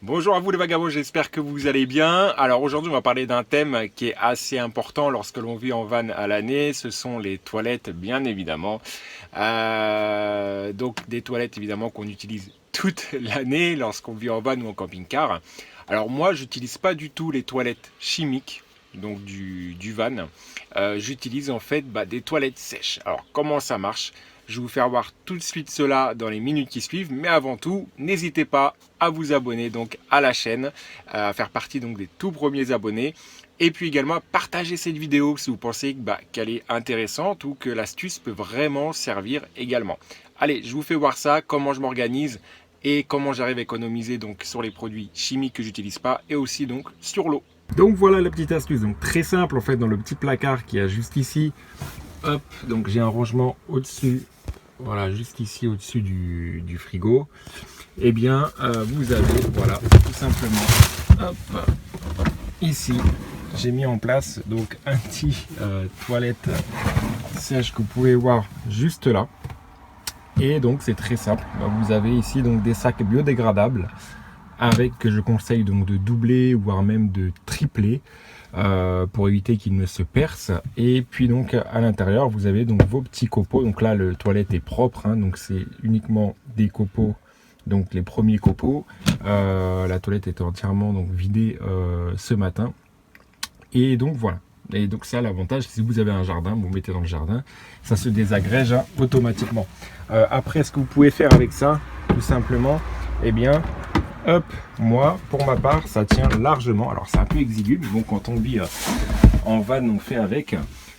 Bonjour à vous les vagabonds, j'espère que vous allez bien. Alors aujourd'hui on va parler d'un thème qui est assez important lorsque l'on vit en van à l'année, ce sont les toilettes bien évidemment. Donc des toilettes évidemment qu'on utilise toute l'année lorsqu'on vit en van ou en camping-car. Alors moi j'utilise pas du tout les toilettes chimiques, donc du van. J'utilise en fait des toilettes sèches. Alors comment ça marche? Je vais vous faire voir tout de suite cela dans les minutes qui suivent, mais avant tout, n'hésitez pas à vous abonner donc à la chaîne, à faire partie donc des tout premiers abonnés, et puis également à partager cette vidéo si vous pensez qu'elle est intéressante ou que l'astuce peut vraiment servir également. Allez, je vous fais voir ça, comment je m'organise et comment j'arrive à économiser donc sur les produits chimiques que j'utilise pas et aussi donc sur l'eau. Donc voilà la petite astuce, donc très simple en fait dans le petit placard qui est juste ici. Hop, donc j'ai un rangement au-dessus, voilà, juste ici au-dessus du frigo. Eh bien, vous avez, voilà, tout simplement, hop, ici, j'ai mis en place donc un petit toilette sèche que vous pouvez voir juste là. Et donc c'est très simple. Vous avez ici donc des sacs biodégradables avec que je conseille donc de doubler voire même de tripler pour éviter qu'ils ne se percent. Et puis donc à l'intérieur vous avez donc vos petits copeaux. Donc là le toilette est propre, hein, donc c'est uniquement des copeaux, donc les premiers copeaux. La toilette est entièrement donc vidée ce matin. Et donc voilà. Et donc ça l'avantage, si vous avez un jardin, vous mettez dans le jardin, ça se désagrège automatiquement. Après ce que vous pouvez faire avec ça, tout simplement, eh bien hop, moi, pour ma part, ça tient largement. Alors, c'est un peu exigu, mais bon, quand on vit en van, on fait avec.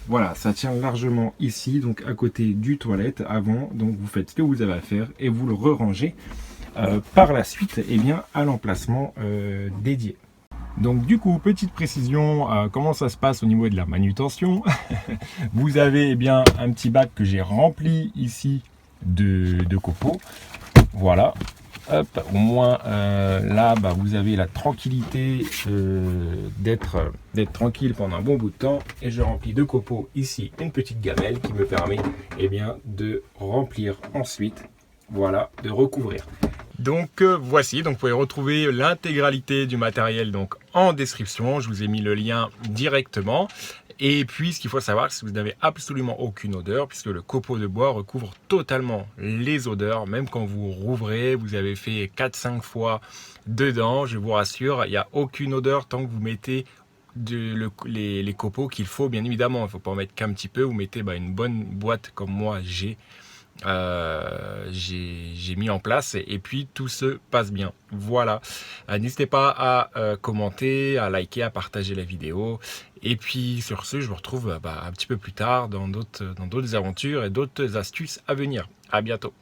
Voilà, ça tient largement ici, donc à côté du toilette, avant. Donc, vous faites ce que vous avez à faire et vous le re-rangez par la suite, eh bien, à l'emplacement dédié. Donc, du coup, petite précision, comment ça se passe au niveau de la manutention. Vous avez, eh bien, un petit bac que j'ai rempli ici de copeaux. Voilà. Hop, au moins là vous avez la tranquillité d'être tranquille pendant un bon bout de temps. Et je remplis de copeaux ici une petite gamelle qui me permet de remplir ensuite, voilà, de recouvrir. Donc voici, donc vous pouvez retrouver l'intégralité du matériel donc en description. Je vous ai mis le lien directement. Et puis ce qu'il faut savoir, c'est que vous n'avez absolument aucune odeur puisque le copeau de bois recouvre totalement les odeurs. Même quand vous rouvrez, vous avez fait 4-5 fois dedans, je vous rassure, il n'y a aucune odeur tant que vous mettez les copeaux qu'il faut, bien évidemment. Il ne faut pas en mettre qu'un petit peu, vous mettez une bonne boîte comme moi j'ai mis en place et puis tout se passe bien. Voilà, n'hésitez pas à commenter, à liker, à partager la vidéo et puis sur ce je vous retrouve un petit peu plus tard dans d'autres aventures et d'autres astuces à venir. À bientôt.